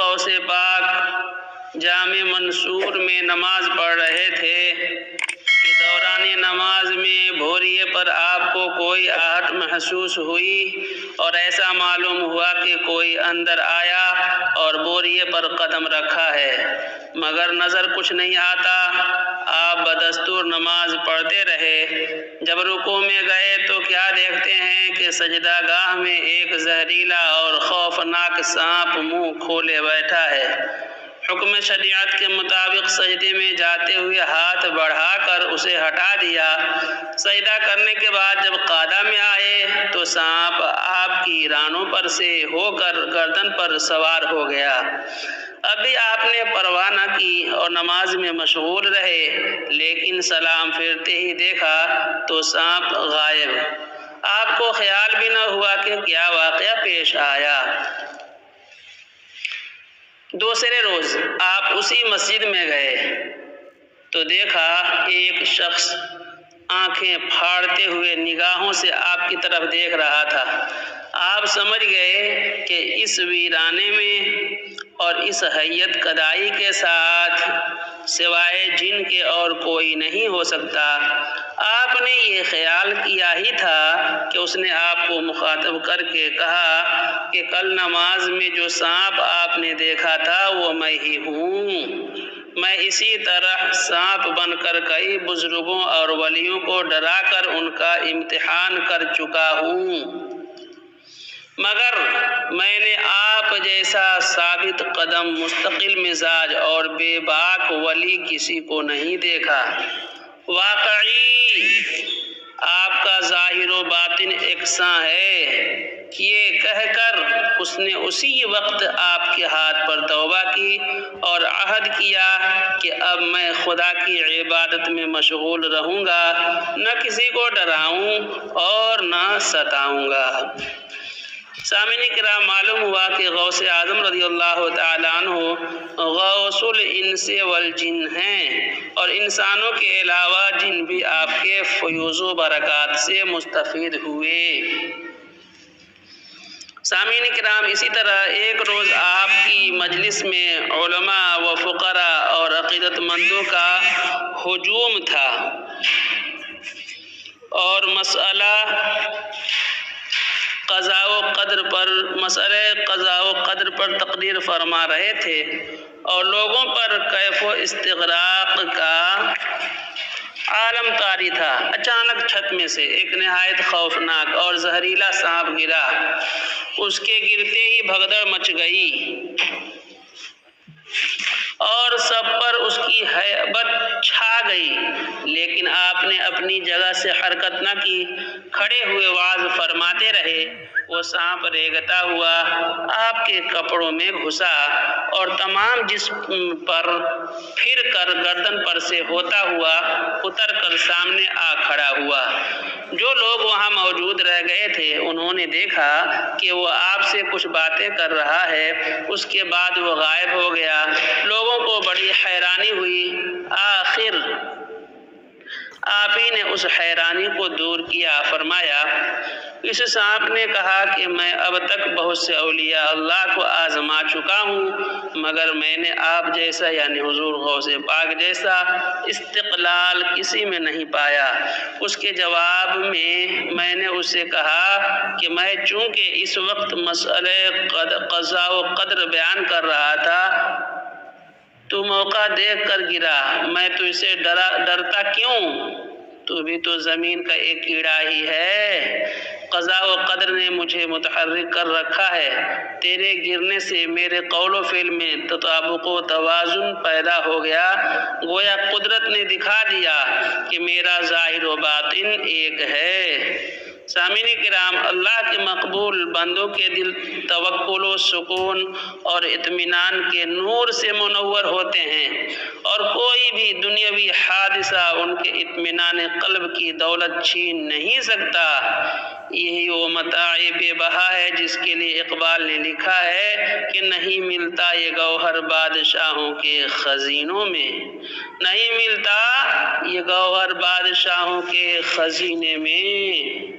غوث پاک جامع منصور میں نماز پڑھ رہے تھے کہ دوران نماز میں بھوریے پر آپ کو کوئی آہٹ محسوس ہوئی اور ایسا معلوم ہوا کہ کوئی اندر آیا اور بوریے پر قدم رکھا ہے، مگر نظر کچھ نہیں آتا۔ آپ بدستور نماز پڑھتے رہے۔ جب رکوع میں گئے تو کیا دیکھتے ہیں کہ سجدہ گاہ میں ایک زہریلا اور خوفناک سانپ منہ کھولے بیٹھا ہے۔ حکم شریعت کے مطابق سجدے میں جاتے ہوئے ہاتھ بڑھا کر اسے ہٹا دیا۔ سجدہ کرنے کے بعد جب قعدہ میں آئے تو سانپ آپ کی رانوں پر سے ہو کر گردن پر سوار ہو گیا۔ اب بھی آپ نے پرواہ نہ کی اور نماز میں مشغول رہے، لیکن سلام پھرتے ہی دیکھا تو سانپ غائب۔ آپ کو خیال بھی نہ ہوا کہ کیا واقعہ پیش آیا۔ دوسرے روز آپ اسی مسجد میں گئے تو دیکھا ایک شخص آنکھیں پھاڑتے ہوئے نگاہوں سے آپ کی طرف دیکھ رہا تھا۔ آپ سمجھ گئے کہ اس ویرانے میں اور اس حیت کدائی کے ساتھ سوائے جن کے اور کوئی نہیں ہو سکتا۔ آپ نے یہ خیال کیا ہی تھا کہ اس نے آپ کو مخاطب کر کے کہا کہ کل نماز میں جو سانپ آپ نے دیکھا تھا وہ میں ہی ہوں۔ میں اسی طرح سانپ بن کر کئی بزرگوں اور ولیوں کو ڈرا کر ان کا امتحان کر چکا ہوں، مگر میں نے آپ جیسا ثابت قدم، مستقل مزاج اور بے باک ولی کسی کو نہیں دیکھا۔ واقعی آپ کا ظاہر و باطن یکساں ہے۔ یہ کہہ کر اس نے اسی وقت آپ کے ہاتھ پر توبہ کی اور عہد کیا کہ اب میں خدا کی عبادت میں مشغول رہوں گا، نہ کسی کو ڈراؤں اور نہ ستاؤں گا۔ سامعین کرام، معلوم ہوا کہ غوث اعظم رضی اللہ تعالیٰ عنہ غوث الانس والجن ہیں اور انسانوں کے علاوہ جن بھی آپ کے فیوز و برکات سے مستفید ہوئے۔ سامعین کرام، اسی طرح ایک روز آپ کی مجلس میں علماء و فقراء اور عقیدت مندوں کا ہجوم تھا اور مسئلہ قضاء و قدر پر تقریر فرما رہے تھے اور لوگوں پر کیف و استغراق کا عالم طاری تھا۔ اچانک چھت میں سے ایک نہایت خوفناک اور زہریلا سانپ گرا۔ اس کے گرتے ہی بھگدڑ مچ گئی اور سب پر اس کی ہیبت چھا گئی، لیکن آپ نے اپنی جگہ سے حرکت نہ کی، کھڑے ہوئے وعظ فرماتے رہے۔ وہ سانپ ریگتا ہوا آپ کے کپڑوں میں گھسا اور تمام جسم پر پھر کر گردن پر سے ہوتا ہوا اتر کر سامنے آ کھڑا ہوا۔ جو لوگ وہاں موجود رہ گئے تھے انہوں نے دیکھا کہ وہ آپ سے کچھ باتیں کر رہا ہے، اس کے بعد وہ غائب ہو گیا۔ لوگوں کو بڑی حیرانی ہوئی۔ آخر آپ ہی نے اس حیرانی کو دور کیا۔ فرمایا، اس سانپ نے کہا کہ میں اب تک بہت سے اولیاء اللہ کو آزما چکا ہوں، مگر میں نے آپ جیسا یعنی حضور غوث پاک جیسا استقلال کسی میں نہیں پایا۔ اس کے جواب میں نے اسے کہا کہ میں چونکہ اس وقت مسئلہ قضاء و قدر بیان کر رہا تھا تو موقع دیکھ کر گرا، میں تو اسے ڈرتا کیوں؟ تو بھی تو زمین کا ایک کیڑا ہی ہے۔ قضاء و قدر نے مجھے متحرک کر رکھا ہے۔ تیرے گرنے سے میرے قول و فعل میں تطابق و توازن پیدا ہو گیا، گویا قدرت نے دکھا دیا کہ میرا ظاہر و باطن ایک ہے۔ سامعین کرام، اللہ کے مقبول بندوں کے دل توکل و سکون اور اطمینان کے نور سے منور ہوتے ہیں اور کوئی بھی دنیاوی حادثہ ان کے اطمینان قلب کی دولت چھین نہیں سکتا۔ یہی وہ متاع بے بہا ہے جس کے لیے اقبال نے لکھا ہے کہ نہیں ملتا یہ گوہر بادشاہوں کے خزینوں میں، نہیں ملتا یہ گوہر بادشاہوں کے خزینے میں۔